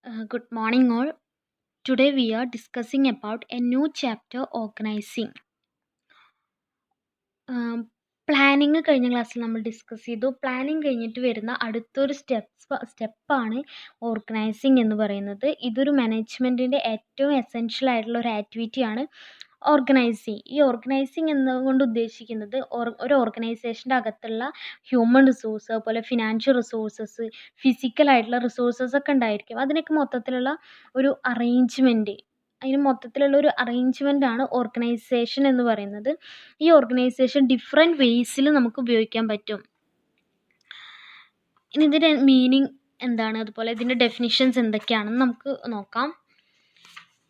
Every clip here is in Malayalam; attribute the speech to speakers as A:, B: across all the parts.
A: Good morning, all. Today we are discussing about a new chapter organizing. Planning കഴിഞ്ഞ ക്ലാസ്സിൽ നമ്മൾ ഡിസ്കസ് ചെയ്തു. പ്ലാനിങ് കഴിഞ്ഞിട്ട് വരുന്ന അടുത്തൊരു സ്റ്റെപ്പാണ് ഓർഗനൈസിങ് എന്ന് പറയുന്നത്. ഇതൊരു മാനേജ്മെൻറ്റിൻ്റെ ഏറ്റവും എസെൻഷ്യൽ ആയിട്ടുള്ള ഒരു ആക്ടിവിറ്റിയാണ് ഓർഗനൈസിങ്. ഈ ഓർഗനൈസിങ് എന്നതുകൊണ്ട് ഉദ്ദേശിക്കുന്നത് ഒരു ഓർഗനൈസേഷൻ്റെ അകത്തുള്ള ഹ്യൂമൻ റിസോഴ്സ്, അതുപോലെ ഫിനാൻഷ്യൽ റിസോഴ്സസ്, ഫിസിക്കലായിട്ടുള്ള റിസോഴ്സസ് ഒക്കെ ഉണ്ടായിരിക്കും. അതിനൊക്കെ മൊത്തത്തിലുള്ള ഒരു അറേഞ്ച്മെൻറ്റ്, അതിന് മൊത്തത്തിലുള്ള ഒരു അറേഞ്ച്മെൻ്റ് ആണ് ഓർഗനൈസേഷൻ എന്ന് പറയുന്നത്. ഈ ഓർഗനൈസേഷൻ ഡിഫറെൻറ്റ് വേയ്സിൽ നമുക്ക് ഉപയോഗിക്കാൻ പറ്റും. ഇനി ഇതിൻ്റെ മീനിങ് എന്താണ്, അതുപോലെ ഇതിൻ്റെ ഡെഫിനിഷൻസ് എന്തൊക്കെയാണെന്ന് നമുക്ക് നോക്കാം.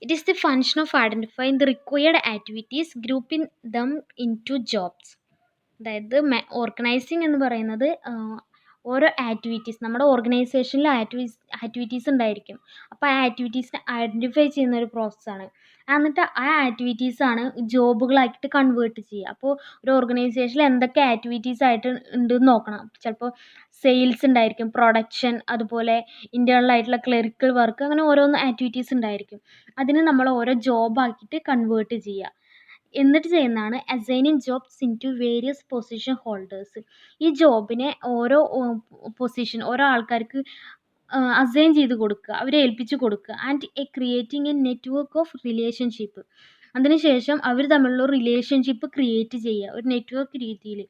A: It is the function of identifying the required activities, grouping them into jobs. അതായത് ഓർഗനൈസിങ് എന്ന് പറയുന്നത് ഓരോ ആക്ടിവിറ്റീസ്, നമ്മുടെ ഓർഗനൈസേഷനിൽ ആക്ടിവിറ്റീസ് ഉണ്ടായിരിക്കും. അപ്പോൾ ആ ആക്ടിവിറ്റീസിനെ ഐഡൻറ്റിഫൈ ചെയ്യുന്ന ഒരു പ്രോസസ്സാണ്. എന്നിട്ട് ആ ആക്ടിവിറ്റീസാണ് ജോബുകളാക്കിയിട്ട് കൺവേർട്ട് ചെയ്യുക. അപ്പോൾ ഒരു ഓർഗനൈസേഷനിൽ എന്തൊക്കെ ആക്ടിവിറ്റീസ് ആയിട്ട് ഉണ്ടെന്ന് നോക്കണം. ചിലപ്പോൾ സെയിൽസ് ഉണ്ടായിരിക്കും, പ്രൊഡക്ഷൻ, അതുപോലെ ഇൻറ്റേർണൽ ആയിട്ടുള്ള ക്ലറിക്കൽ വർക്ക്, അങ്ങനെ ഓരോന്ന് ആക്ടിവിറ്റീസ് ഉണ്ടായിരിക്കും. അതിന് നമ്മൾ ഓരോ ജോബാക്കിയിട്ട് കൺവേർട്ട് ചെയ്യുക. എന്നിട്ട് ചെയ്യുന്നതാണ് assigning jobs into various position holders. ഈ ജോബിനെ ഓരോ പൊസിഷൻ, ഓരോ ആൾക്കാർക്ക് അസൈൻ ചെയ്ത് കൊടുക്കുക, അവരെ ഏൽപ്പിച്ച് കൊടുക്കുക. And creating A network of relationship. അതിനുശേഷം അവർ തമ്മിലുള്ള റിലേഷൻഷിപ്പ് ക്രിയേറ്റ് ചെയ്യുക ഒരു നെറ്റ്വർക്ക് രീതിയിൽ.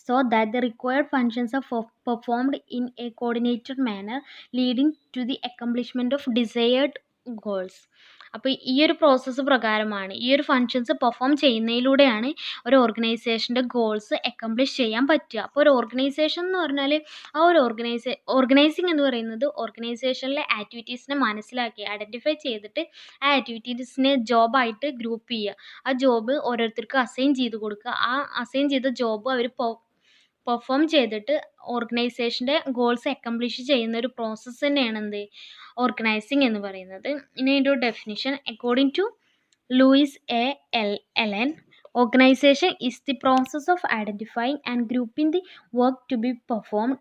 A: So that the required functions are performed in a coordinated manner, leading to the accomplishment of desired goals. അപ്പോൾ ഈ ഒരു പ്രോസസ്സ് പ്രകാരമാണ്, ഈ ഒരു ഫങ്ഷൻസ് പെർഫോം ചെയ്യുന്നതിലൂടെയാണ് ഒരു ഓർഗനൈസേഷൻ്റെ ഗോൾസ് അക്കംപ്ലിഷ് ചെയ്യാൻ പറ്റുക. അപ്പോൾ ഒരു ഓർഗനൈസേഷൻ എന്ന് പറഞ്ഞാൽ ആ ഒരു ഓർഗനൈസിങ് എന്ന് പറയുന്നത് ഓർഗനൈസേഷനിലെ ആക്ടിവിറ്റീസിനെ മനസ്സിലാക്കി ഐഡൻറ്റിഫൈ ചെയ്തിട്ട് ആ ആക്ടിവിറ്റീസിനെ ജോബായിട്ട് ഗ്രൂപ്പ് ചെയ്യുക. ആ ജോബ് ഓരോരുത്തർക്ക് അസൈൻ ചെയ്ത് കൊടുക്കുക. ആ അസൈൻ ചെയ്ത ജോബ് അവർ പെർഫോം ചെയ്തിട്ട് ഓർഗനൈസേഷൻ്റെ ഗോൾസ് അക്കംപ്ലിഷ് ചെയ്യുന്ന ഒരു പ്രോസസ്സ് തന്നെയാണ് എന്ത്, ഓർഗനൈസിങ് എന്ന് പറയുന്നത്. ഇനി ഇതിൻ്റെ ഒരു definition according to Louis Allen, organisation is the process of identifying and grouping the work to be performed.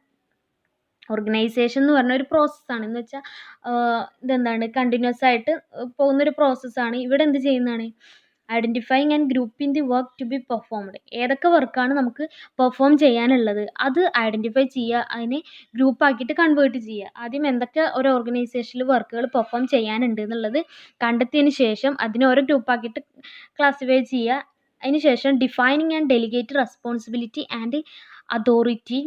A: Organisation എന്ന് പറഞ്ഞ ഒരു പ്രോസസ്സാണ്. എന്ന് വെച്ചാൽ ഇതെന്താണ്, കണ്ടിന്യൂസ് ആയിട്ട് പോകുന്നൊരു പ്രോസസ്സാണ്. ഇവിടെ എന്ത് ചെയ്യുന്നതാണ്, identifying and grouping the work to be performed. ഏതൊക്കെ വർക്കാണ് നമുക്ക് പെർഫോം ചെയ്യാനുള്ളത് അത് ഐഡൻറ്റിഫൈ ചെയ്യുക, അതിനെ ഗ്രൂപ്പാക്കിയിട്ട് കൺവേർട്ട് ചെയ്യുക. ആദ്യം എന്തൊക്കെ ഒരു ഓർഗനൈസേഷനിൽ വർക്കുകൾ പെർഫോം ചെയ്യാനുണ്ട് എന്നുള്ളത് കണ്ടെത്തിയതിന് ശേഷം അതിനെ ഓരോ ഗ്രൂപ്പാക്കിയിട്ട് ക്ലാസിഫൈ ചെയ്യുക. അതിന് ശേഷം defining and delegate responsibility and authority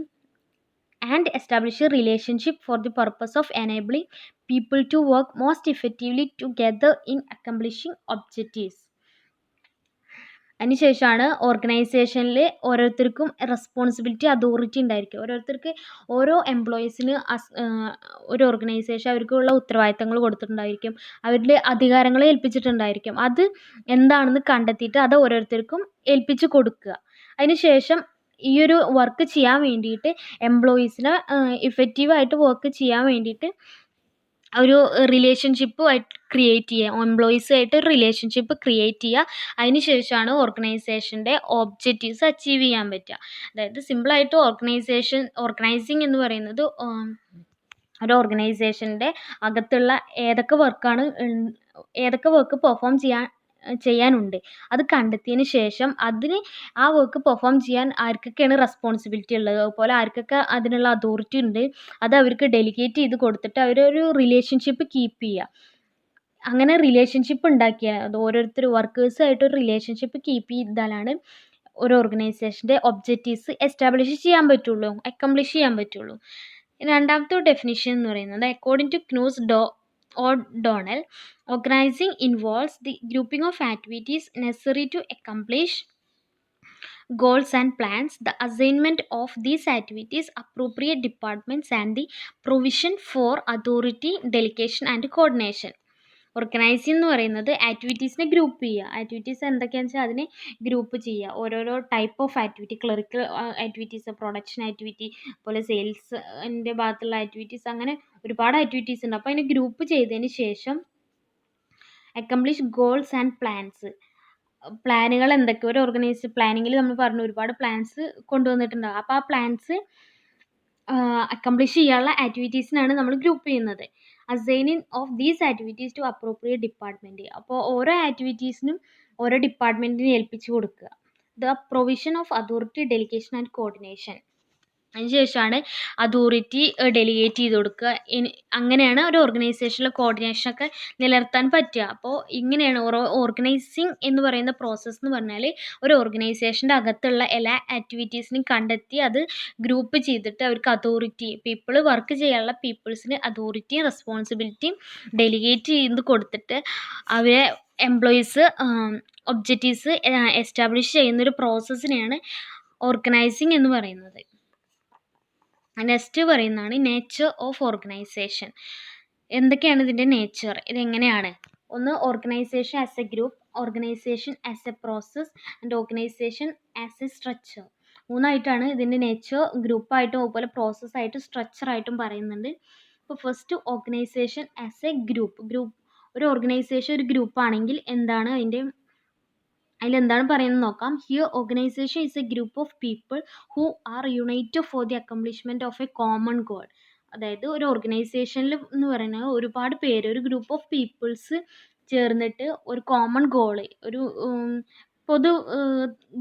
A: and establish a relationship for the purpose of enabling people to work most effectively together in accomplishing objectives. അതിനുശേഷമാണ് ഓർഗനൈസേഷനിൽ ഓരോരുത്തർക്കും റെസ്പോൺസിബിലിറ്റി, അതോറിറ്റി ഉണ്ടായിരിക്കും. ഓരോ എംപ്ലോയീസിന് ഒരു ഓർഗനൈസേഷൻ അവർക്കുള്ള ഉത്തരവാദിത്തങ്ങൾ കൊടുത്തിട്ടുണ്ടായിരിക്കും, അവരുടെ അധികാരങ്ങൾ ഏൽപ്പിച്ചിട്ടുണ്ടായിരിക്കും. അത് എന്താണെന്ന് കണ്ടെത്തിയിട്ട് അത് ഓരോരുത്തർക്കും ഏൽപ്പിച്ച് കൊടുക്കുക. അതിനുശേഷം ഈ ഒരു വർക്ക് ചെയ്യാൻ വേണ്ടിയിട്ട് എംപ്ലോയീസിനെ ഇഫക്റ്റീവായിട്ട് വർക്ക് ചെയ്യാൻ വേണ്ടിയിട്ട് ഒരു റിലേഷൻഷിപ്പുമായിട്ട് ക്രിയേറ്റ് ചെയ്യുക, എംപ്ലോയീസുമായിട്ട് ഒരു റിലേഷൻഷിപ്പ് ക്രിയേറ്റ് ചെയ്യുക. അതിന് ശേഷമാണ് ഓർഗനൈസേഷൻ്റെ ഒബ്ജക്റ്റീവ്സ് അച്ചീവ് ചെയ്യാൻ പറ്റുക. അതായത് സിമ്പിളായിട്ട് ഓർഗനൈസിങ് എന്ന് പറയുന്നത് ഒരു ഓർഗനൈസേഷൻ്റെ അകത്തുള്ള ഏതൊക്കെ വർക്ക് പെർഫോം ചെയ്യാനുണ്ട് അത് കണ്ടെത്തിയതിന് ശേഷം ആ വർക്ക് പെർഫോം ചെയ്യാൻ ആർക്കൊക്കെയാണ് റെസ്പോൺസിബിലിറ്റി ഉള്ളത്, അതുപോലെ ആർക്കൊക്കെ അതിനുള്ള അതോറിറ്റി ഉണ്ട്, അത് അവർക്ക് ഡെലിഗേറ്റ് ചെയ്ത് കൊടുത്തിട്ട് അവരൊരു റിലേഷൻഷിപ്പ് കീപ്പ് ചെയ്യുക. അങ്ങനെ റിലേഷൻഷിപ്പ് ഉണ്ടാക്കിയാൽ അത് ഓരോരുത്തർ വർക്കേഴ്സായിട്ടൊരു റിലേഷൻഷിപ്പ് കീപ്പ് ചെയ്താലാണ് ഒരു ഓർഗനൈസേഷൻ്റെ ഒബ്ജക്റ്റീവ്സ് എസ്റ്റാബ്ലിഷ് ചെയ്യാൻ പറ്റുള്ളൂ, അക്കംപ്ലിഷ് ചെയ്യാൻ പറ്റുള്ളൂ. രണ്ടാമത്തെ ഡെഫിനിഷൻ എന്ന് പറയുന്നത് according to Koontz O'Donnell, organizing involves the grouping of activities necessary to accomplish goals and plans, the assignment of these activities appropriate departments, and the provision for authority, delegation and coordination. Organising എന്ന് പറയുന്നത് ആക്ടിവിറ്റീസിനെ ഗ്രൂപ്പ് ചെയ്യുക. ആക്ടിവിറ്റീസ് എന്തൊക്കെയാണെന്ന് വെച്ചാൽ അതിനെ ഗ്രൂപ്പ് ചെയ്യുക. ഓരോരോ type of activity, clerical activities, production activity, അതുപോലെ സെയിൽസിൻ്റെ ഭാഗത്തുള്ള ആക്ടിവിറ്റീസ്, അങ്ങനെ ഒരുപാട് ആക്ടിവിറ്റീസ് ഉണ്ട്. അപ്പോൾ അതിനെ ഗ്രൂപ്പ് ചെയ്തതിന് ശേഷം അക്കംപ്ലിഷ് ഗോൾസ് ആൻഡ് പ്ലാൻസ്. പ്ലാനുകൾ എന്തൊക്കെ ഒരു പ്ലാനിങ്ങിൽ നമ്മൾ പറഞ്ഞു ഒരുപാട് പ്ലാൻസ് കൊണ്ടുവന്നിട്ടുണ്ടാകും. അപ്പോൾ ആ പ്ലാൻസ് അക്കംപ്ലിഷ് ചെയ്യാനുള്ള ആക്ടിവിറ്റീസിനാണ് നമ്മൾ ഗ്രൂപ്പ് ചെയ്യുന്നത്. Assigning of these activities to appropriate department. അപ്പോൾ ഓരോ ആക്ടിവിറ്റീസിനും ഓരോ ഡിപ്പാർട്ട്മെൻറ്റിന് ഏൽപ്പിച്ച് കൊടുക്കുക. The provision of authority, delegation and coordination. അതിനുശേഷമാണ് അതോറിറ്റി ഡെലിഗേറ്റ് ചെയ്ത് കൊടുക്കുക. അങ്ങനെയാണ് ഒരു ഓർഗനൈസേഷനിലെ കോർഡിനേഷനൊക്കെ നിലനിർത്താൻ പറ്റുക. അപ്പോൾ ഇങ്ങനെയാണ് ഓർഗനൈസിങ് എന്ന് പറയുന്ന പ്രോസസ്സ് എന്ന് പറഞ്ഞാൽ ഒരു ഓർഗനൈസേഷൻ്റെ അകത്തുള്ള എല്ലാ ആക്ടിവിറ്റീസിനും കണ്ടെത്തി അത് ഗ്രൂപ്പ് ചെയ്തിട്ട് അവർക്ക് അതോറിറ്റി, പീപ്പിൾ വർക്ക് ചെയ്യാനുള്ള പീപ്പിൾസിന് അതോറിറ്റിയും റെസ്പോൺസിബിലിറ്റിയും ഡെലിഗേറ്റ് ചെയ്ത് കൊടുത്തിട്ട് അവരെ എംപ്ലോയീസ് ഒബ്ജക്റ്റീവ്സ് എസ്റ്റാബ്ലിഷ് ചെയ്യുന്നൊരു പ്രോസസ്സിനെയാണ് ഓർഗനൈസിങ് എന്ന് പറയുന്നത്. നെക്സ്റ്റ് പറയുന്നതാണ് നേച്ചർ ഓഫ് ഓർഗനൈസേഷൻ. എന്തൊക്കെയാണ് ഇതിൻ്റെ നേച്ചർ, ഇതെങ്ങനെയാണ്? ഒന്ന്, organisation as a group, organisation as a process and organisation as a structure. മൂന്നായിട്ടാണ് ഇതിൻ്റെ നേച്ചർ. ഗ്രൂപ്പായിട്ടും അതുപോലെ പ്രോസസ്സായിട്ടും സ്ട്രക്ചറായിട്ടും പറയുന്നുണ്ട്. ഇപ്പോൾ first, organisation as a group. ഒരു ഓർഗനൈസേഷൻ ഒരു ഗ്രൂപ്പാണെങ്കിൽ എന്താണ് അതിലെന്താണ് പറയുന്നത് നോക്കാം. Here organisation is a group of people who are united for the accomplishment of a common goal. അതായത് ഒരു ഓർഗനൈസേഷനിൽ എന്ന് പറയുന്നത് ഒരുപാട് പേര്, ഒരു ഗ്രൂപ്പ് ഓഫ് പീപ്പിൾസ് ചേർന്നിട്ട് ഒരു കോമൺ ഗോള്, ഒരു പൊതു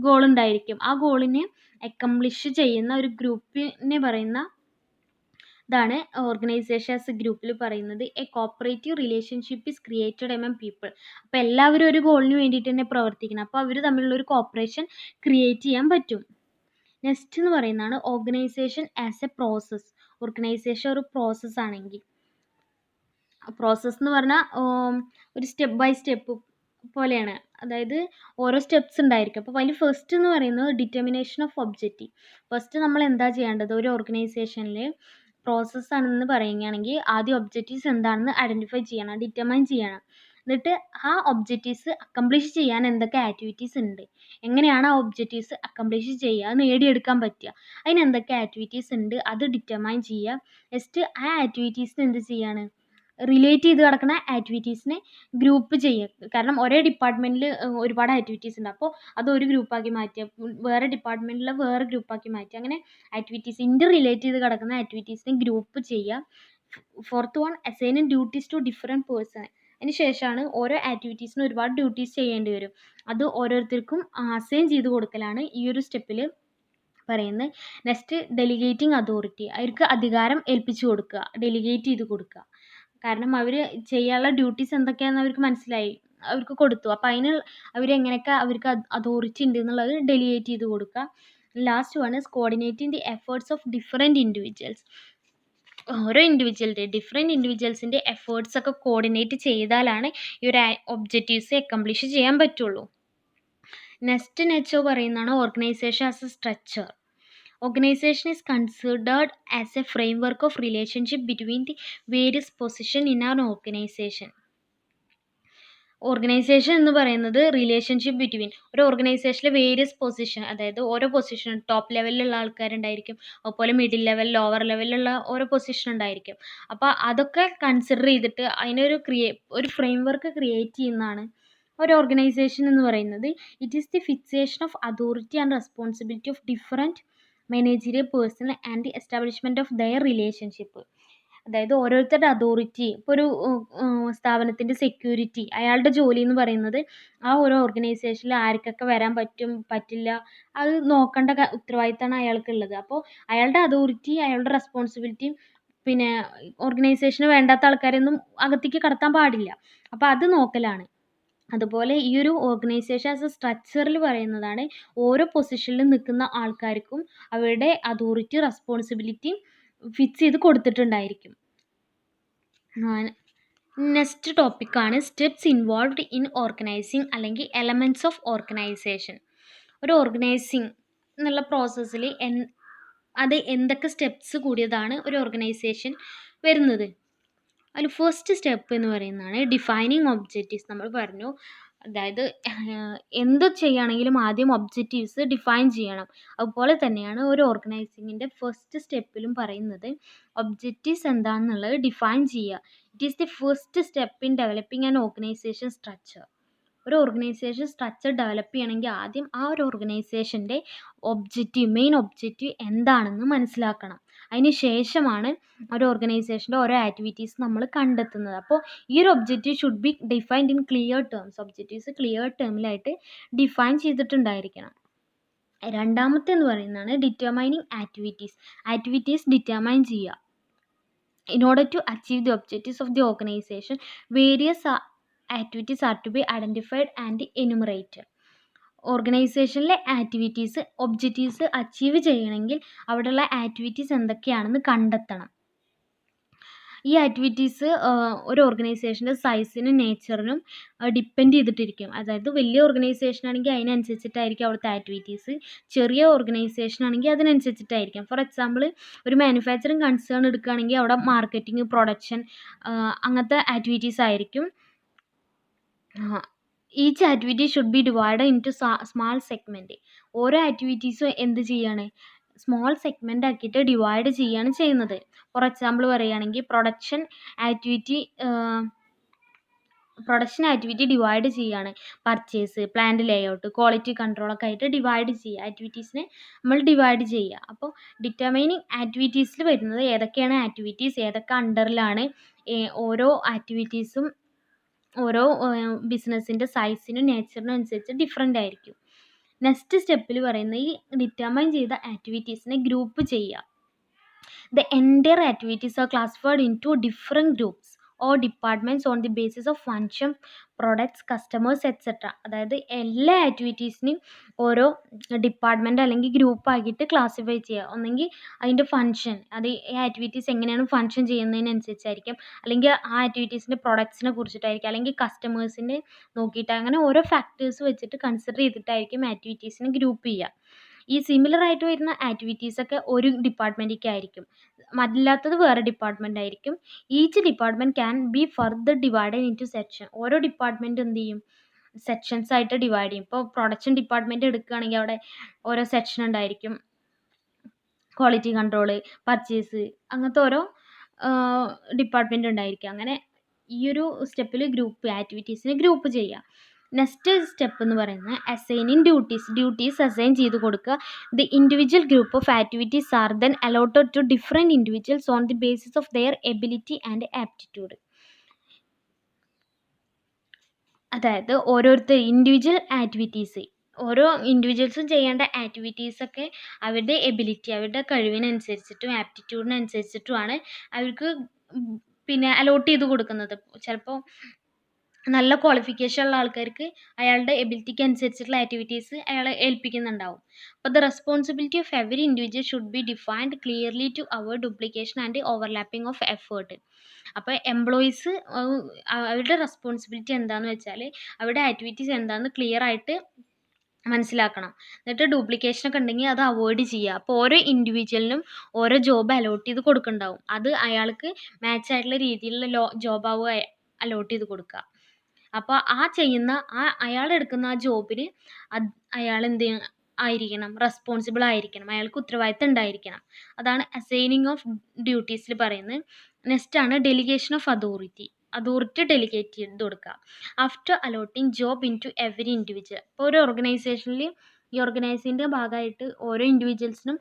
A: ഗോൾ ഉണ്ടായിരിക്കും. ആ ഗോളിനെ അക്കംപ്ലിഷ് ചെയ്യുന്ന ഒരു ഗ്രൂപ്പിനെ പറയുന്ന ഇതാണ് ഓർഗനൈസേഷൻ ആസ് എ ഗ്രൂപ്പിൽ പറയുന്നത്. A cooperative relationship is created among people. അപ്പോൾ എല്ലാവരും ഒരു ഗോളിന് വേണ്ടിയിട്ട് തന്നെ പ്രവർത്തിക്കണം. അപ്പോൾ അവർ തമ്മിലുള്ള ഒരു കോപ്പറേഷൻ ക്രിയേറ്റ് ചെയ്യാൻ പറ്റും. നെക്സ്റ്റ് എന്ന് പറയുന്നതാണ് organisation as a process. Organisation ഒരു പ്രോസസ്സ് ആണെങ്കിൽ, പ്രോസസ്സ് എന്ന് പറഞ്ഞാൽ ഒരു സ്റ്റെപ്പ് ബൈ സ്റ്റെപ്പ് പോലെയാണ്. അതായത് ഓരോ സ്റ്റെപ്സ് ഉണ്ടായിരിക്കും. അപ്പോൾ അതിൽ ഫസ്റ്റ് എന്ന് പറയുന്നത് ഡിറ്റർമിനേഷൻ ഓഫ് ഒബ്ജക്റ്റീവ്. ഫസ്റ്റ് നമ്മൾ എന്താ ചെയ്യേണ്ടത്? ഒരു ഓർഗനൈസേഷനിൽ പ്രോസസ്സ് ആണെന്ന് പറയുകയാണെങ്കിൽ ആദ്യം ഒബ്ജക്റ്റീവ്സ് എന്താണെന്ന് ഐഡൻറ്റിഫൈ ചെയ്യണം, ഡിറ്റർമൈൻ ചെയ്യണം. എന്നിട്ട് ആ ഒബ്ജക്റ്റീവ്സ് അക്കംപ്ലിഷ് ചെയ്യാൻ എന്തൊക്കെ ആക്ടിവിറ്റീസ് ഉണ്ട്, എങ്ങനെയാണ് ആ ഒബ്ജക്റ്റീവ്സ് അക്കംപ്ലിഷ് ചെയ്യുക, നേടിയെടുക്കാൻ പറ്റുക, അതിന് എന്തൊക്കെ ആക്ടിവിറ്റീസ് ഉണ്ട് അത് ഡിറ്റർമൈൻ ചെയ്യുക. നെക്സ്റ്റ് ആ ആക്ടിവിറ്റീസിന് എന്ത് ചെയ്യാണ്, റിലേറ്റ് ചെയ്ത് കിടക്കുന്ന ആക്ടിവിറ്റീസിനെ ഗ്രൂപ്പ് ചെയ്യുക. കാരണം ഒരേ ഡിപ്പാർട്ട്മെൻറ്റിൽ ഒരുപാട് ആക്ടിവിറ്റീസ് ഉണ്ട്. അപ്പോൾ അത് ഒരു ഗ്രൂപ്പാക്കി മാറ്റുക, വേറെ ഡിപ്പാർട്ട്മെൻറ്റിൽ വേറെ ഗ്രൂപ്പാക്കി മാറ്റുക. അങ്ങനെ ആക്ടിവിറ്റീസ് ഇൻ്റർ റിലേറ്റ് ചെയ്ത് കിടക്കുന്ന ആക്ടിവിറ്റീസിനെ ഗ്രൂപ്പ് ചെയ്യുക. Fourth one, assigning duties to different person. അതിന് ശേഷമാണ് ഓരോ ആക്ടിവിറ്റീസിന് ഒരുപാട് ഡ്യൂട്ടീസ് ചെയ്യേണ്ടി വരും. അത് ഓരോരുത്തർക്കും അസൈൻ ചെയ്ത് കൊടുക്കലാണ് ഈ ഒരു സ്റ്റെപ്പിൽ പറയുന്നത്. Next, delegating authority. അവർക്ക് അധികാരം ഏൽപ്പിച്ചു കൊടുക്കുക, ഡെലിഗേറ്റ് ചെയ്ത് കൊടുക്കുക. കാരണം അവർ ചെയ്യാനുള്ള ഡ്യൂട്ടീസ് എന്തൊക്കെയാണെന്ന് അവർക്ക് മനസ്സിലായി, അവർക്ക് കൊടുത്തു. അപ്പോൾ അതിന് അവരെങ്ങനെയൊക്കെ അവർക്ക് അതോറിറ്റി ഉണ്ട് എന്നുള്ളത് ഡെലിഗേറ്റ് ചെയ്ത് കൊടുക്കുക. Last one is coordinating the efforts of different individuals. ഓരോ ഡിഫറെൻറ്റ് ഇൻഡിവിജ്വൽസിൻ്റെ എഫേർട്സ് ഒക്കെ കോർഡിനേറ്റ് ചെയ്താലാണ് ഈ ഒരു ഒബ്ജക്റ്റീവ്സ് അക്കംപ്ലിഷ് ചെയ്യാൻ പറ്റുള്ളൂ. നെക്സ്റ്റ് നേച്ചർ പറയുന്നതാണ് organisation as a structure. Organization is considered as a framework of relationship between the various positions in an organization. Organisation എന്ന് പറയുന്നത് റിലേഷൻഷിപ്പ് ബിറ്റ്വീൻ ഒരു ഓർഗനൈസേഷനിലെ വേരിയസ് പൊസിഷൻ, അതായത് ഓരോ പൊസിഷൻ ടോപ്പ് ലെവലിലുള്ള ആൾക്കാരുണ്ടായിരിക്കും, അതുപോലെ മിഡിൽ ലെവൽ, ലോവർ ലെവലിലുള്ള ഓരോ പൊസിഷൻ ഉണ്ടായിരിക്കും. അപ്പോൾ അതൊക്കെ കൺസിഡർ ചെയ്തിട്ട് അതിനൊരു ഒരു ഫ്രെയിംവർക്ക് ക്രിയേറ്റ് ചെയ്യുന്നതാണ് ഒരു ഓർഗനൈസേഷൻ എന്ന് പറയുന്നത്. It is the fixation of authority and responsibility of different managerial personal and establishment of their relationship. അതായത് ഓരോരുത്തരുടെ അതോറിറ്റി, ഇപ്പോൾ ഒരു സ്ഥാപനത്തിൻ്റെ സെക്യൂരിറ്റി, അയാളുടെ ജോലി എന്ന് പറയുന്നത് ആ ഓരോ ഓർഗനൈസേഷനിൽ ആർക്കൊക്കെ വരാൻ പറ്റും പറ്റില്ല അത് നോക്കേണ്ട ഉത്തരവാദിത്തമാണ് അയാൾക്കുള്ളത്. അപ്പോൾ അയാളുടെ അതോറിറ്റി, അയാളുടെ റെസ്പോൺസിബിലിറ്റിയും പിന്നെ ഓർഗനൈസേഷന് വേണ്ടാത്ത ആൾക്കാരെയൊന്നും അകത്തേക്ക് കടത്താൻ പാടില്ല. അപ്പോൾ അത് നോക്കലാണ്. അതുപോലെ ഈ ഒരു ഓർഗനൈസേഷൻ ആസ് എ സ്ട്രക്ചറിൽ പറയുന്നതാണ് ഓരോ പൊസിഷനിൽ നിൽക്കുന്ന ആൾക്കാർക്കും അവരുടെ അതോറിറ്റി, റെസ്പോൺസിബിലിറ്റി ഫിക്സ് ചെയ്ത് കൊടുത്തിട്ടുണ്ടായിരിക്കും. നെക്സ്റ്റ് ടോപ്പിക്കാണ് സ്റ്റെപ്സ് ഇൻവോൾവ്ഡ് ഇൻ ഓർഗനൈസിങ് അല്ലെങ്കിൽ എലമെൻറ്റ്സ് ഓഫ് ഓർഗനൈസേഷൻ. ഒരു ഓർഗനൈസിങ് എന്നുള്ള പ്രോസസ്സിൽ അത് എന്തൊക്കെ സ്റ്റെപ്സ് കൂടിയതാണ് ഒരു ഓർഗനൈസേഷൻ വരുന്നത്. അതിൽ ഫസ്റ്റ് സ്റ്റെപ്പ് എന്ന് പറയുന്നതാണ് ഡിഫൈനിങ് ഒബ്ജക്റ്റീവ്സ്. നമ്മൾ പറഞ്ഞു, അതായത് എന്ത് ചെയ്യുകയാണെങ്കിലും ആദ്യം ഒബ്ജക്റ്റീവ്സ് ഡിഫൈൻ ചെയ്യണം. അതുപോലെ തന്നെയാണ് ഒരു ഓർഗനൈസിങ്ങിൻ്റെ ഫസ്റ്റ് സ്റ്റെപ്പിലും പറയുന്നത് ഒബ്ജക്റ്റീവ്സ് എന്താണെന്നുള്ളത് ഡിഫൈൻ ചെയ്യുക. It is the first step in developing an organisation structure. ഒരു ഓർഗനൈസേഷൻ സ്ട്രക്ചർ ഡെവലപ്പ് ചെയ്യണമെങ്കിൽ ആദ്യം ആ ഒരു ഓർഗനൈസേഷൻ്റെ മെയിൻ ഒബ്ജക്റ്റീവ് എന്താണെന്ന് മനസ്സിലാക്കണം. അതിന് ശേഷമാണ് ഒരു ഓർഗനൈസേഷൻ്റെ ഓരോ ആക്ടിവിറ്റീസ് നമ്മൾ കണ്ടെത്തുന്നത്. അപ്പോൾ ഈ ഒരു objective should be defined in clear terms. Objectives clear ടേമിലായിട്ട് ഡിഫൈൻ ചെയ്തിട്ടുണ്ടായിരിക്കണം. രണ്ടാമത്തെ എന്ന് പറയുന്നതാണ് ഡിറ്റർമൈനിങ് ആക്ടിവിറ്റീസ് ഡിറ്റർമൈൻ ചെയ്യുക. In order to achieve the objectives of the organization, various activities are to be identified and enumerated. ഓർഗനൈസേഷനിലെ ഒബ്ജക്റ്റീവ്സ് അച്ചീവ് ചെയ്യണമെങ്കിൽ അവിടെയുള്ള ആക്ടിവിറ്റീസ് എന്തൊക്കെയാണെന്ന് കണ്ടെത്തണം. ഈ ആക്ടിവിറ്റീസ് ഒരു ഓർഗനൈസേഷൻ്റെ സൈസിനും നേച്ചറിനും ഡിപ്പെൻഡ് ചെയ്തിട്ടിരിക്കും. അതായത് വലിയ ഓർഗനൈസേഷൻ ആണെങ്കിൽ അതിനനുസരിച്ചിട്ടായിരിക്കും അവിടുത്തെ ആക്ടിവിറ്റീസ്, ചെറിയ ഓർഗനൈസേഷൻ ആണെങ്കിൽ അതിനനുസരിച്ചിട്ടായിരിക്കും. ഫോർ എക്സാമ്പിൾ ഒരു മാനുഫാക്ചറിങ് കൺസേൺ എടുക്കുകയാണെങ്കിൽ അവിടെ മാർക്കറ്റിംഗ്, പ്രൊഡക്ഷൻ അങ്ങനത്തെ ആക്ടിവിറ്റീസ് ആയിരിക്കും. Each activity should be divide into small segment. ഓരോ ആക്ടിവിറ്റീസും എന്ത് ചെയ്യാണ്, സ്മോൾ സെഗ്മെൻ്റ് ആക്കിയിട്ട് ഡിവൈഡ് ചെയ്യുകയാണ് ചെയ്യുന്നത്. ഫോർ എക്സാമ്പിൾ പറയുകയാണെങ്കിൽ പ്രൊഡക്ഷൻ ആക്ടിവിറ്റി ഡിവൈഡ് ചെയ്യുകയാണ്. പർച്ചേസ്, പ്ലാന്റ് ലേഔട്ട്, ക്വാളിറ്റി കൺട്രോളൊക്കെ ആയിട്ട് ഡിവൈഡ് ചെയ്യുക. ആക്ടിവിറ്റീസിനെ നമ്മൾ ഡിവൈഡ് ചെയ്യുക. അപ്പോൾ ഡിറ്റർമൈനിങ് ആക്ടിവിറ്റീസിൽ വരുന്നത് ഏതൊക്കെയാണ് ആക്ടിവിറ്റീസ്, ഏതൊക്കെ അണ്ടറിലാണ്, ഓരോ ആക്ടിവിറ്റീസും ഓരോ ബിസിനസ്സിൻ്റെ സൈസിനും നേച്ചറിനും അനുസരിച്ച് ഡിഫറെൻ്റ് ആയിരിക്കും. നെക്സ്റ്റ് സ്റ്റെപ്പിൽ പറയുന്നത് ഈ ഡിറ്റർമൈൻ ചെയ്ത ആക്ടിവിറ്റീസിനെ ഗ്രൂപ്പ് ചെയ്യുക. The entire activities are classified into different groups or departments on the basis of function, products, customers, etc. അതായത് എല്ലാ ആക്ടിവിറ്റീസിനെയും ഓരോ ഡിപ്പാർട്ട്മെൻറ്റ് അല്ലെങ്കിൽ ഗ്രൂപ്പ് ആക്കിയിട്ട് ക്ലാസിഫൈ ചെയ്യുക. ഒന്നെങ്കിൽ അതിൻ്റെ ഫങ്ഷൻ, അത് ഈ ആക്ടിവിറ്റീസ് എങ്ങനെയാണ് ഫങ്ഷൻ ചെയ്യുന്നതിനനുസരിച്ചായിരിക്കും, അല്ലെങ്കിൽ ആ ആക്ടിവിറ്റീസിൻ്റെ പ്രൊഡക്ട്സിനെ കുറിച്ചിട്ടായിരിക്കും, അല്ലെങ്കിൽ കസ്റ്റമേഴ്സിൻ്റെ നോക്കിയിട്ട്, അങ്ങനെ ഓരോ ഫാക്ടേഴ്സ് വെച്ചിട്ട് കൺസിഡർ ചെയ്തിട്ടായിരിക്കും ആക്ടിവിറ്റീസിനെ ഗ്രൂപ്പ് ചെയ്യുക. ഈ സിമിലർ ആയിട്ട് വരുന്ന ആക്ടിവിറ്റീസൊക്കെ ഒരു ഡിപ്പാർട്ട്മെൻറ്റിലേക്കായിരിക്കും, അല്ലാത്തത് വേറെ ഡിപ്പാർട്ട്മെൻ്റ് ആയിരിക്കും. Each department can be further divided into section. ഓരോ ഡിപ്പാർട്ട്മെൻറ്റ് എന്ത് ചെയ്യും, സെക്ഷൻസ് ആയിട്ട് ഡിവൈഡ് ചെയ്യും. ഇപ്പോൾ പ്രൊഡക്ഷൻ ഡിപ്പാർട്ട്മെൻറ്റ് എടുക്കുകയാണെങ്കിൽ അവിടെ ഓരോ സെക്ഷൻ ഉണ്ടായിരിക്കും. ക്വാളിറ്റി കൺട്രോള്, പർച്ചേസ്, അങ്ങനത്തെ ഓരോ ഡിപ്പാർട്ട്മെൻറ്റ് ഉണ്ടായിരിക്കും. അങ്ങനെ ഈ ഒരു സ്റ്റെപ്പിൽ ആക്ടിവിറ്റീസിനെ ഗ്രൂപ്പ് ചെയ്യുക. നെക്സ്റ്റ് സ്റ്റെപ്പ് എന്ന് പറയുന്നത് അസൈനിങ് ഡ്യൂട്ടീസ് അസൈൻ ചെയ്ത് കൊടുക്കുക. The individual group of activities are then allotted to different individuals on the basis of their ability and aptitude. അതായത് ഓരോരുത്തർ ഓരോ ഇൻഡിവിജ്വൽസും ചെയ്യേണ്ട ആക്ടിവിറ്റീസൊക്കെ അവരുടെ എബിലിറ്റി, അവരുടെ കഴിവിനനുസരിച്ചിട്ടും ആപ്റ്റിറ്റ്യൂഡിനനുസരിച്ചിട്ടുമാണ് അവർക്ക് പിന്നെ അലോട്ട് ചെയ്ത് കൊടുക്കുന്നത്. ചിലപ്പോൾ നല്ല ക്വാളിഫിക്കേഷൻ ഉള്ള ആൾക്കാർക്ക് അയാളുടെ എബിലിറ്റിക്ക് അനുസരിച്ചിട്ടുള്ള ആക്ടിവിറ്റീസ് അയാളെ ഏൽപ്പിക്കുന്നുണ്ടാവും. അപ്പോൾ the responsibility of every individual should be defined clearly to avoid duplication and overlapping of effort. അപ്പോൾ എംപ്ലോയീസ് അവരുടെ റെസ്പോൺസിബിലിറ്റി എന്താണെന്ന് വെച്ചാൽ അവരുടെ ആക്ടിവിറ്റീസ് എന്താണെന്ന് ക്ലിയർ ആയിട്ട് മനസ്സിലാക്കണം. എന്നിട്ട് ഡ്യൂപ്ലിക്കേഷനൊക്കെ ഉണ്ടെങ്കിൽ അത് അവോയ്ഡ് ചെയ്യുക. അപ്പോൾ ഓരോ ഇൻഡിവിജ്വലിനും ഓരോ ജോബ് അലോട്ട് ചെയ്ത് കൊടുക്കുന്നുണ്ടാവും. അത് അയാൾക്ക് മാച്ച് ആയിട്ടുള്ള രീതിയിലുള്ള ജോബാവും അലോട്ട് ചെയ്ത് കൊടുക്കുക. അപ്പോൾ അയാൾ എടുക്കുന്ന ആ ജോബിന് അയാൾ എന്ത് ആയിരിക്കണം, റെസ്പോൺസിബിൾ ആയിരിക്കണം, അയാൾക്ക് ഉത്തരവാദിത്തം ഉണ്ടായിരിക്കണം. അതാണ് അസൈനിങ് ഓഫ് ഡ്യൂട്ടീസിൽ പറയുന്നത്. നെക്സ്റ്റ് ആണ് ഡെലിഗേഷൻ ഓഫ് അതോറിറ്റി ഡെലിഗേറ്റ് ചെയ്ത് കൊടുക്കുക. After allotting job in to every individual. ഇപ്പോൾ ഒരു ഓർഗനൈസേഷനിൽ ഈ ഓർഗനൈസിൻ്റെ ഭാഗമായിട്ട് ഓരോ ഇൻഡിവിജ്വൽസിനും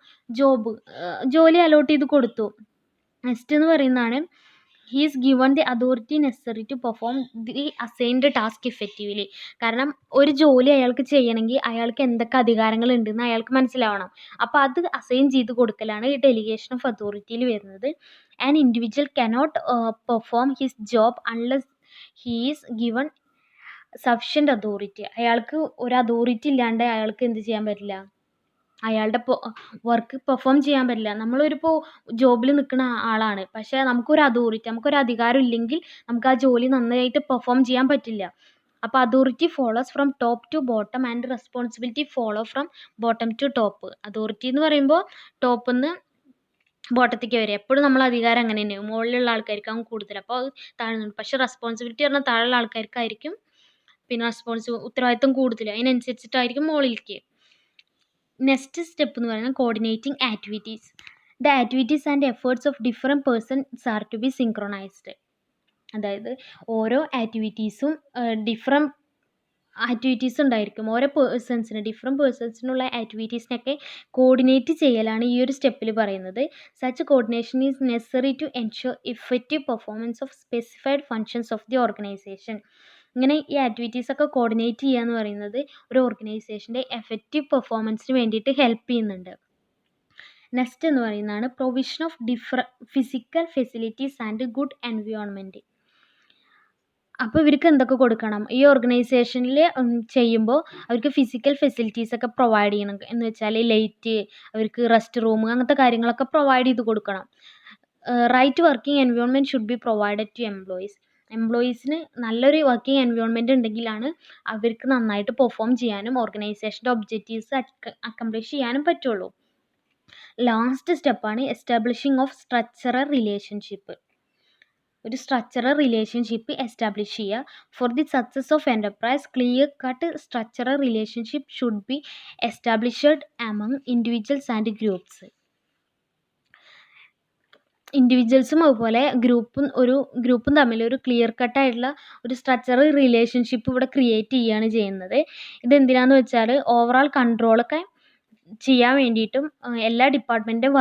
A: ജോലി അലോട്ട് ചെയ്ത് കൊടുത്തു. നെക്സ്റ്റ് എന്ന് പറയുന്നതാണ് he is given the authority necessary to perform the assigned task effectively. കാരണം ഒരു ജോലി അയാൾക്ക് ചെയ്യണമെങ്കിൽ അയാൾക്ക് എന്തൊക്കെ അധികാരങ്ങൾ ഉണ്ടെന്ന് അയാൾക്ക് മനസ്സിലാവണം. അപ്പോൾ അത് അസൈൻ ചെയ്ത് കൊടുക്കലാണ് ഈ ഡെലിഗേഷൻ ഓഫ് അതോറിറ്റിയിൽ വരുന്നത്. An individual cannot perform his job unless he is given sufficient authority. അയാൾക്ക് ഒരു അതോറിറ്റി ഇല്ലാണ്ട് അയാൾക്ക് എന്ത് ചെയ്യാൻ പറ്റില്ല, അയാളുടെ വർക്ക് പെർഫോം ചെയ്യാൻ പറ്റില്ല. നമ്മളൊരിപ്പോൾ ജോബിൽ നിൽക്കുന്ന ആളാണ്, പക്ഷേ നമുക്കൊരു അധികാരം ഇല്ലെങ്കിൽ നമുക്ക് ആ ജോലി നന്നായിട്ട് പെർഫോം ചെയ്യാൻ പറ്റില്ല. അപ്പോൾ authority follows from top to bottom and responsibility follow from bottom to top. Authority എന്ന് പറയുമ്പോൾ ടോപ്പിൽ നിന്ന് ബോട്ടത്തേക്ക് വരെ എപ്പോഴും നമ്മൾ അധികാരം അങ്ങനെ തന്നെയാണ്, മുകളിലുള്ള ആൾക്കാർക്കാവും കൂടുതൽ, അപ്പോൾ അത് താഴ്ന്നുണ്ട്. പക്ഷേ റെസ്പോൺസിബിലിറ്റി പറഞ്ഞാൽ താഴെയുള്ള ആൾക്കാർക്കായിരിക്കും പിന്നെ ഉത്തരവാദിത്വം കൂടുതൽ, അതിനനുസരിച്ചിട്ടായിരിക്കും മുകളിലേക്ക്. നെക്സ്റ്റ് സ്റ്റെപ്പ് എന്ന് പറയുന്നത് coordinating activities. The activities and efforts of different persons are to be synchronised. അതായത് ഓരോ ആക്ടിവിറ്റീസും ആക്ടിവിറ്റീസ് ഉണ്ടായിരിക്കും. ഓരോ ഡിഫറെൻറ്റ് പേഴ്സൺസിനുള്ള ആക്ടിവിറ്റീസിനൊക്കെ കോർഡിനേറ്റ് ചെയ്യലാണ് ഈ ഒരു സ്റ്റെപ്പിൽ പറയുന്നത്. Such coordination is necessary to ensure effective performance of specified functions of the organisation. ഇങ്ങനെ ഈ ആക്ടിവിറ്റീസൊക്കെ കോർഡിനേറ്റ് ചെയ്യുക എന്ന് പറയുന്നത് ഒരു ഓർഗനൈസേഷൻ്റെ എഫക്റ്റീവ് പെർഫോമൻസിന് വേണ്ടിയിട്ട് ഹെൽപ്പ് ചെയ്യുന്നുണ്ട്. നെക്സ്റ്റ് എന്ന് പറയുന്നതാണ് provision of physical facilities and good environment. അപ്പോൾ ഇവർക്ക് എന്തൊക്കെ കൊടുക്കണം? ഈ ഓർഗനൈസേഷനിൽ ചെയ്യുമ്പോൾ അവർക്ക് ഫിസിക്കൽ ഫെസിലിറ്റീസ് ഒക്കെ പ്രൊവൈഡ് ചെയ്യണം. എന്ന് വെച്ചാൽ ലൈറ്റ്, അവർക്ക് റെസ്റ്റ് റൂം, അങ്ങനത്തെ കാര്യങ്ങളൊക്കെ പ്രൊവൈഡ് ചെയ്ത് കൊടുക്കണം. Right working environment should be provided to employees. എംപ്ലോയീസിന് നല്ലൊരു വർക്കിംഗ് എൻവയോൺമെൻറ്റ് ഉണ്ടെങ്കിലാണ് അവർക്ക് നന്നായിട്ട് പെർഫോം ചെയ്യാനും ഓർഗനൈസേഷൻ്റെ ഒബ്ജക്റ്റീവ്സ് അക്കംപ്ലിഷ് ചെയ്യാനും പറ്റുള്ളൂ. ലാസ്റ്റ് സ്റ്റെപ്പാണ് എസ്റ്റാബ്ലിഷിംഗ് ഓഫ് സ്ട്രക്ചറൽ റിലേഷൻഷിപ്പ്. ഒരു സ്ട്രക്ചറൽ റിലേഷൻഷിപ്പ് എസ്റ്റാബ്ലിഷ് ചെയ്യുക. For the success of enterprise clear cut structural relationship should be established among individuals and groups. ഇൻഡിവിജ്വൽസും അതുപോലെ ഗ്രൂപ്പും തമ്മിൽ ഒരു ക്ലിയർ കട്ടായിട്ടുള്ള ഒരു സ്ട്രക്ചറൽ റിലേഷൻഷിപ്പ് ഇവിടെ ക്രിയേറ്റ് ചെയ്യുകയാണ് ചെയ്യുന്നത്. ഇതെന്തിനാന്ന് വെച്ചാൽ ഓവറോൾ കൺട്രോളൊക്കെ ചെയ്യാൻ വേണ്ടിയിട്ടും എല്ലാ ഡിപ്പാർട്ട്മെൻറ്റിൻ്റെ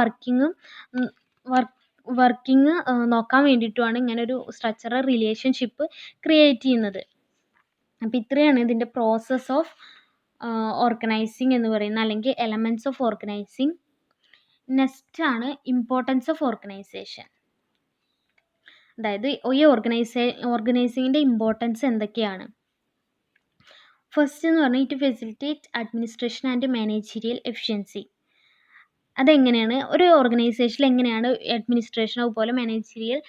A: വർക്കിംഗ് നോക്കാൻ വേണ്ടിയിട്ടുമാണ് ഇങ്ങനെ ഒരു സ്ട്രക്ചറൽ റിലേഷൻഷിപ്പ് ക്രിയേറ്റ് ചെയ്യുന്നത്. അപ്പോൾ ഇത്രയാണ് ഇതിൻ്റെ പ്രോസസ് ഓഫ് ഓർഗനൈസിങ് എന്ന് പറയുന്നത്, അല്ലെങ്കിൽ എലമെൻറ്റ്സ് ഓഫ് ഓർഗനൈസിങ്. നെക്സ്റ്റ് ആണ് ഇമ്പോർട്ടൻസ് ഓഫ് ഓർഗനൈസേഷൻ. അതായത് ഈ ഓർഗനൈസിങ്ങിൻ്റെ ഇമ്പോർട്ടൻസ് എന്തൊക്കെയാണ്? ഫസ്റ്റ് എന്ന് പറഞ്ഞാൽ it facilitate administration and managerial efficiency. അതെങ്ങനെയാണ് ഒരു ഓർഗനൈസേഷനിൽ എങ്ങനെയാണ് അഡ്മിനിസ്ട്രേഷൻ അതുപോലെ മാനേജീരിയൽ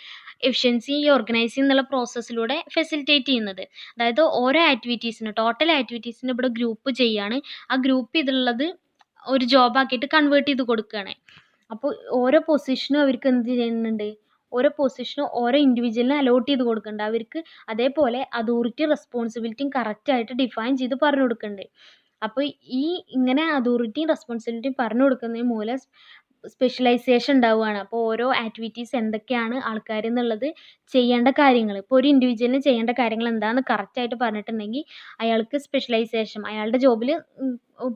A: എഫിഷ്യൻസി ഈ ഓർഗനൈസിങ് എന്നുള്ള പ്രോസസ്സിലൂടെ ഫെസിലിറ്റേറ്റ് ചെയ്യുന്നത്. അതായത് ഓരോ ടോട്ടൽ ആക്ടിവിറ്റീസിന് ഇവിടെ ഗ്രൂപ്പ് ചെയ്യാണ്. ആ ഗ്രൂപ്പ് ചെയ്തുള്ളത് ഒരു ജോബാക്കിയിട്ട് കൺവേർട്ട് ചെയ്ത് കൊടുക്കുകയാണ്. അപ്പോൾ ഓരോ പൊസിഷനും അവർക്ക് എന്ത് ചെയ്യുന്നുണ്ട്? ഓരോ പൊസിഷനും ഓരോ ഇൻഡിവിജ്വലിന് അലോട്ട് ചെയ്ത് കൊടുക്കുന്നുണ്ട്. അവർക്ക് അതേപോലെ അതോറിറ്റി റെസ്പോൺസിബിലിറ്റിയും കറക്റ്റായിട്ട് ഡിഫൈൻ ചെയ്ത് പറഞ്ഞു കൊടുക്കുന്നുണ്ട്. അപ്പോൾ ഇങ്ങനെ അതോറിറ്റിയും റെസ്പോൺസിബിലിറ്റിയും പറഞ്ഞു കൊടുക്കുന്നതിന് മൂലം സ്പെഷ്യലൈസേഷൻ ഉണ്ടാവുകയാണ്. അപ്പോൾ ഓരോ ആക്ടിവിറ്റീസ് എന്തൊക്കെയാണ് ആൾക്കാർ എന്നുള്ളത് ചെയ്യേണ്ട കാര്യങ്ങൾ, ഇപ്പോൾ ഒരു ഇൻഡിവിജ്വലിന് ചെയ്യേണ്ട കാര്യങ്ങൾ എന്താണെന്ന് കറക്റ്റായിട്ട് പറഞ്ഞിട്ടുണ്ടെങ്കിൽ അയാൾക്ക് സ്പെഷ്യലൈസേഷൻ അയാളുടെ ജോബിൽ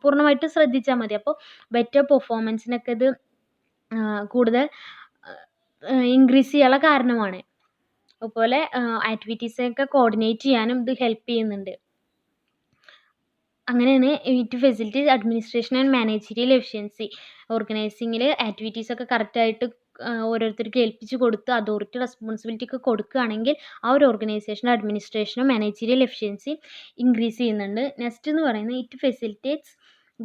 A: പൂർണ്ണമായിട്ട് ശ്രദ്ധിച്ചാൽ മതി. അപ്പോൾ ബെറ്റർ പെർഫോമൻസിനൊക്കെ ഇത് കൂടുതൽ ഇൻക്രീസ് ചെയ്യാനുള്ള കാരണമാണ്. അതുപോലെ ആക്ടിവിറ്റീസൊക്കെ കോർഡിനേറ്റ് ചെയ്യാനും ഇത് ഹെൽപ്പ് ചെയ്യുന്നുണ്ട്. അങ്ങനെയാണ് it facilities administration and managerial efficiency. ഓർഗനൈസിങ്ങിൽ ആക്ടിവിറ്റീസൊക്കെ കറക്റ്റായിട്ട് ഓരോരുത്തർക്ക് ഏൽപ്പിച്ച് കൊടുത്ത് അതോറിറ്റി റെസ്പോൺസിബിലിറ്റി ഒക്കെ കൊടുക്കുകയാണെങ്കിൽ ആ ഒരു ഓർഗനൈസേഷൻ്റെ അഡ്മിനിസ്ട്രേഷനും മാനേജീരിയൽ എഫിഷ്യൻസി ഇൻക്രീസ് ചെയ്യുന്നുണ്ട്. നെക്സ്റ്റ് എന്ന് പറയുന്നത് it facilitates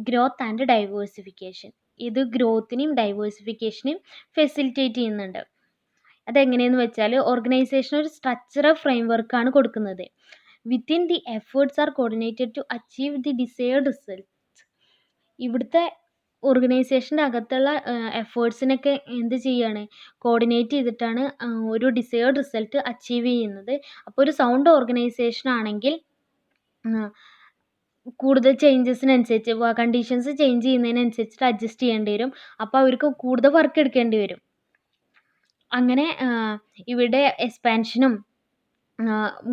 A: growth and diversification. ഇത് ഗ്രോത്തിനെയും ഡൈവേഴ്സിഫിക്കേഷനെയും ഫെസിലിറ്റേറ്റ് ചെയ്യുന്നുണ്ട്. അതെങ്ങനെയെന്ന് വെച്ചാൽ ഓർഗനൈസേഷൻ ഒരു സ്ട്രക്ചറൽ ഫ്രെയിംവർക്കാണ് കൊടുക്കുന്നത്. Within the efforts are coordinated to achieve the desired results. ഇവിടുത്തെ ഓർഗനൈസേഷൻ്റെ അകത്തുള്ള എഫേർട്സിനൊക്കെ എന്ത് ചെയ്യാണ്? കോർഡിനേറ്റ് ചെയ്തിട്ടാണ് ഒരു ഡിസൈർഡ് റിസൾട്ട് അച്ചീവ് ചെയ്യുന്നത്. അപ്പോൾ ഒരു സൗണ്ട് ഓർഗനൈസേഷൻ ആണെങ്കിൽ കൂടുതൽ ചേഞ്ചസിനനുസരിച്ച് കണ്ടീഷൻസ് ചേഞ്ച് ചെയ്യുന്നതിനനുസരിച്ചിട്ട് അഡ്ജസ്റ്റ് ചെയ്യേണ്ടി വരും. അപ്പോൾ അവർക്ക് കൂടുതൽ വർക്ക് എടുക്കേണ്ടി വരും. അങ്ങനെ ഇവിടെ എക്സ്പാൻഷനും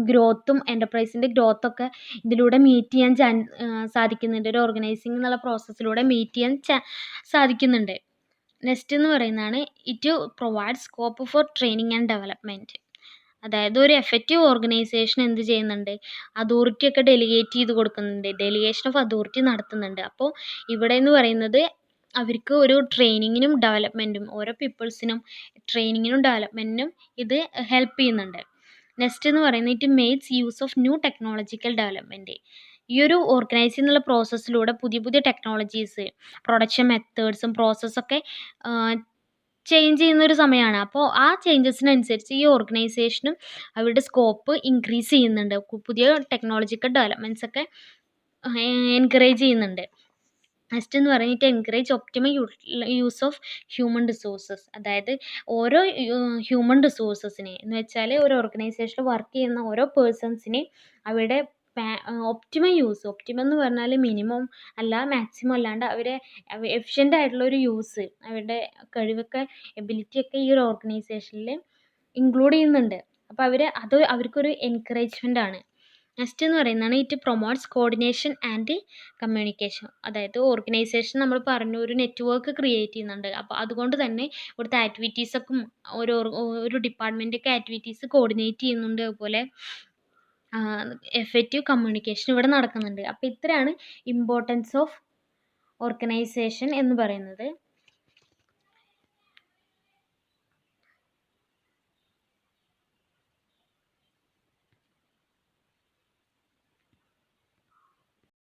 A: ഗ്രോത്തും എൻ്റർപ്രൈസിൻ്റെ ഗ്രോത്തൊക്കെ ഇതിലൂടെ മീറ്റ് ചെയ്യാൻ സാധിക്കുന്നുണ്ട്. ഒരു ഓർഗനൈസിങ് എന്നുള്ള പ്രോസസ്സിലൂടെ മീറ്റ് ചെയ്യാൻ സാധിക്കുന്നുണ്ട്. നെക്സ്റ്റ് എന്ന് പറയുന്നതാണ് it provide scope for training and development. അതായത് ഒരു എഫക്റ്റീവ് ഓർഗനൈസേഷൻ എന്ത് ചെയ്യുന്നുണ്ട്? അതോറിറ്റിയൊക്കെ ഡെലിഗേറ്റ് ചെയ്ത് കൊടുക്കുന്നുണ്ട്, ഡെലിഗേഷൻ ഓഫ് അതോറിറ്റി നടത്തുന്നുണ്ട്. അപ്പോൾ ഇവിടെ എന്ന് പറയുന്നത് അവർക്ക് ഒരു ട്രെയിനിങ്ങിനും ഡെവലപ്മെൻറ്റും ഓരോ പീപ്പിൾസിനും ട്രെയിനിങ്ങിനും ഡെവലപ്മെൻറ്റിനും ഇത് ഹെൽപ്പ് ചെയ്യുന്നുണ്ട്. നെക്സ്റ്റ് എന്ന് പറയുന്നത് it makes use of new technological development. ഈ ഒരു ഓർഗനൈസിങ് എന്നുള്ള പ്രോസസ്സിലൂടെ പുതിയ ടെക്നോളജീസ്, പ്രൊഡക്ഷൻ മെത്തേഡ്സും പ്രോസസ്സൊക്കെ ചേഞ്ച് ചെയ്യുന്നൊരു സമയമാണ്. അപ്പോൾ ആ ചേഞ്ചസിനനുസരിച്ച് ഈ ഓർഗനൈസേഷനും അവരുടെ സ്കോപ്പ് ഇൻക്രീസ് ചെയ്യുന്നുണ്ട്. പുതിയ ടെക്നോളജിക്കൽ ഡെവലപ്മെൻറ്റ്സ് ഒക്കെ എൻകറേജ് ചെയ്യുന്നുണ്ട്. നെക്സ്റ്റ് എന്ന് പറയുന്നത് encourage optimal use of human resources. അതായത് ഓരോ ഹ്യൂമൻ റിസോഴ്സസിനെ എന്ന് വെച്ചാൽ ഒരു ഓർഗനൈസേഷനിൽ വർക്ക് ചെയ്യുന്ന ഓരോ പേഴ്സൺസിനെ അവരുടെ ഒപ്റ്റിമം എന്ന് പറഞ്ഞാൽ മിനിമം അല്ല മാക്സിമം അല്ലാണ്ട് അവരെ എഫിഷ്യൻ്റ് ആയിട്ടുള്ള ഒരു യൂസ്, അവരുടെ കഴിവൊക്കെ എബിലിറ്റിയൊക്കെ ഈ ഒരു ഓർഗനൈസേഷനിൽ ഇൻക്ലൂഡ് ചെയ്യുന്നുണ്ട്. അപ്പോൾ അവർക്കൊരു എൻകറേജ്മെൻ്റ് ആണ്. നെക്സ്റ്റ് എന്ന് പറയുന്നതാണ് it promotes coordination and communication. അതായത് ഓർഗനൈസേഷൻ നമ്മൾ പറഞ്ഞു ഒരു നെറ്റ്വർക്ക് ക്രിയേറ്റ് ചെയ്യുന്നുണ്ട്. അപ്പോൾ അതുകൊണ്ട് തന്നെ ഇവിടുത്തെ ആക്ടിവിറ്റീസൊക്കെ ഒരു ഡിപ്പാർട്ട്മെൻറ്റൊക്കെ ആക്ടിവിറ്റീസ് കോർഡിനേറ്റ് ചെയ്യുന്നുണ്ട്. അതുപോലെ എഫക്റ്റീവ് കമ്മ്യൂണിക്കേഷൻ ഇവിടെ നടക്കുന്നുണ്ട്. അപ്പോൾ ഇത്രയാണ് ഇമ്പോർട്ടൻസ് ഓഫ് ഓർഗനൈസേഷൻ എന്ന് പറയുന്നത്.